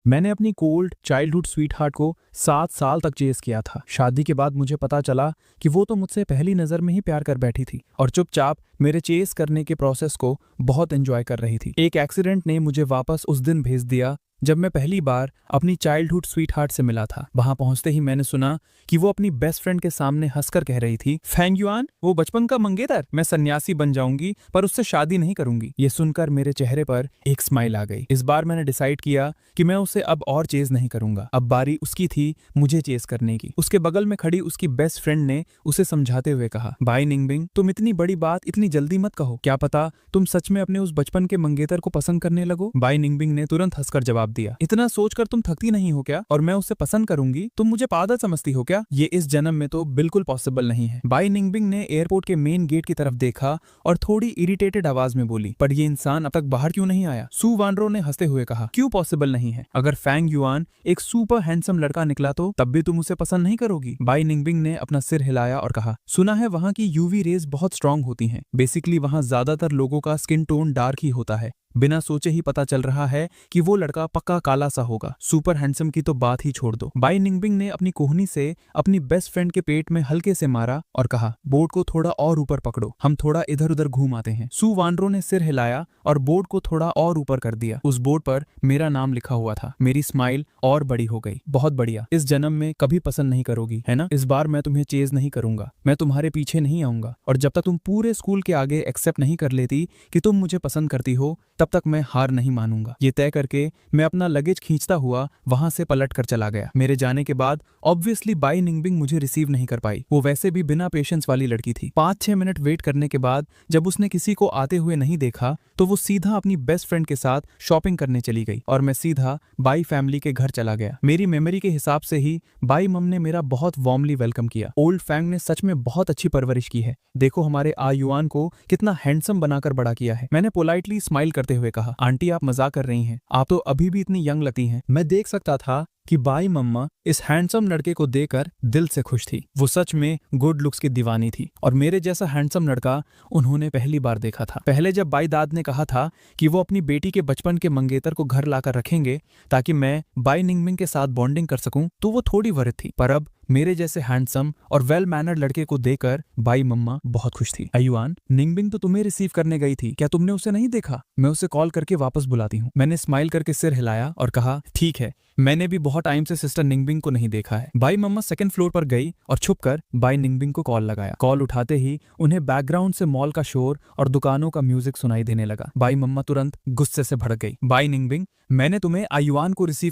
मैंने अपनी cold childhood sweet heart को 7 साल तक चेस किया था। शादी के बाद मुझे पता चला कि वो तो मुझसे पहली नजर में ही प्यार कर बैठी थी और चुपचाप मेरे चेस करने के प्रोसेस को बहुत एंजॉय कर रही थी। एक एक्सीडेंट ने मुझे वापस उस दिन भेज दिया जब मैं पहली बार अपनी चाइल्डहुड स्वीट हार्ट से मिला था। वहां पहुंचते ही मैंने सुना कि वो अपनी बेस्ट फ्रेंड के सामने हंसकर कह रही थी, फैंग युआन, वो बचपन का मंगेतर, मैं सन्यासी बन जाऊंगी पर उससे शादी नहीं करूंगी। ये सुनकर मेरे चेहरे पर एक स्माइल आ गई। इस बार मैंने डिसाइड किया कि मैं उसे अब और चेज नहीं करूंगा। अब बारी उसकी थी मुझे चेज करने की। उसके बगल में खड़ी उसकी बेस्ट फ्रेंड ने उसे समझाते हुए कहा, भाई निंगबिंग, तुम इतनी बड़ी बात इतनी जल्दी मत कहो। क्या पता तुम सच में अपने उस बचपन के मंगेतर को पसंद करने लगो। भाई निंगबिंग ने तुरंत हंसकर जवाब दिया, इतना सोचकर तुम थकती नहीं हो क्या? और मैं उसे पसंद करूंगी? तुम मुझे पागल समझती हो क्या? ये इस जन्म में तो बिल्कुल पॉसिबल नहीं है। बाई निंगबिंग ने एयरपोर्ट के मेन गेट की तरफ देखा और थोड़ी इरिटेटेड आवाज में बोली, पर ये इंसान अब तक बाहर क्यों नहीं आया? सू वानरो ने हंसते हुए कहा, क्यों पॉसिबल नहीं है? अगर फैंग युआन एक सुपर हैंडसम लड़का निकला तो तब भी तुम उसे पसंद नहीं करोगी? बाई निंगबिंग ने अपना सिर हिलाया और कहा, सुना है वहां की यूवी रेज बहुत स्ट्रांग होती हैं। बेसिकली वहां ज्यादातर लोगों का स्किन टोन डार्क ही होता है। बिना सोचे ही पता चल रहा है कि वो लड़का पक्का काला सा होगा। सुपर हैंडसम की तो बात ही छोड़ दो। बाई निंगबिंग ने अपनी कोहनी से अपनी बेस्ट फ्रेंड के पेट में हल्के से मारा और कहा, बोर्ड को थोड़ा और ऊपर पकड़ो, हम थोड़ा इधर उधर घूम आते हैं। सू वानरो ने सिर हिलाया और बोर्ड को थोड़ा और ऊपर कर दिया। उस बोर्ड पर मेरा नाम लिखा हुआ था। मेरी स्माइल और बड़ी हो गई। बहुत बढ़िया, इस जन्म में कभी पसंद नहीं करोगी, है ना? इस बार मैं तुम्हें चेज नहीं करूंगा, मैं तुम्हारे पीछे नहीं आऊंगा और जब तक तुम पूरे स्कूल के आगे एक्सेप्ट नहीं कर लेती कि तुम मुझे पसंद करती हो तब तक मैं हार नहीं मानूंगा। ये तय करके मैं अपना लगेज खींचता हुआ वहां से पलट कर चला गया। मेरे जाने के बाद ऑब्वियसली बाई निंगबिंग मुझे रिसीव नहीं कर पाई। वो वैसे भी बिना पेशेंस वाली लड़की थी। 5-6 मिनट वेट करने के बाद जब उसने किसी को आते हुए नहीं देखा तो वो सीधा अपनी बेस्ट फ्रेंड के साथ शॉपिंग करने चली गई और मैं सीधा बाई फैमिली के घर चला गया। मेरी मेमोरी के हिसाब से ही बाई मम ने मेरा बहुत वार्मली वेलकम किया। ओल्ड फैंग ने सच में बहुत अच्छी परवरिश की है। देखो हमारे आयुआन को कितना हैंडसम बनाकर बड़ा किया है। मैंने पोलाइटली स्माइल करते हुए कहा, आंटी आप मजाक कर रही हैं, आप तो अभी भी इतनी यंग लगती हैं। मैं देख सकता था कि बाई मम्मा इस हैंडसम लड़के को देखकर दिल से खुश थी। वो सच में गुड लुक्स की दीवानी थी और मेरे जैसा हैंडसम लड़का उन्होंने पहली बार देखा था। पहले जब बाई दाद ने कहा था कि वो अपनी बेटी के बचपन के मंगेतर को घर लाकर रखेंगे ताकि मैं बाई निंगबिंग के साथ बॉन्डिंग कर सकूं, तो वो थोड़ी वरित थी। पर अब मेरे जैसे हैंडसम और वेल मैनर्ड लड़के को देखकर बाई मम्मा बहुत खुश थी। अयुआन, निंगबिंग तो तुम्हें रिसीव करने गई थी, क्या तुमने उसे नहीं देखा? मैं उसे कॉल करके वापस बुलाती हूँ। मैंने स्माइल करके सिर हिलाया और कहा, ठीक है, मैंने भी बहुत टाइम से सिस्टर निंगबिंग को नहीं देखा है। बाई मम्मा सेकंड फ्लोर पर गई और छुपकर बाई निंगबिंग को कॉल लगाया। कॉल उठाते ही उन्हें बैकग्राउंड से मॉल का शोर और दुकानों का म्यूजिक सुनाई देने लगा। बाई मम्मा तुरंत गुस्से से भड़क गई। बाई निंगबिंग, मैंने तुम्हें आयुआन को रिसीव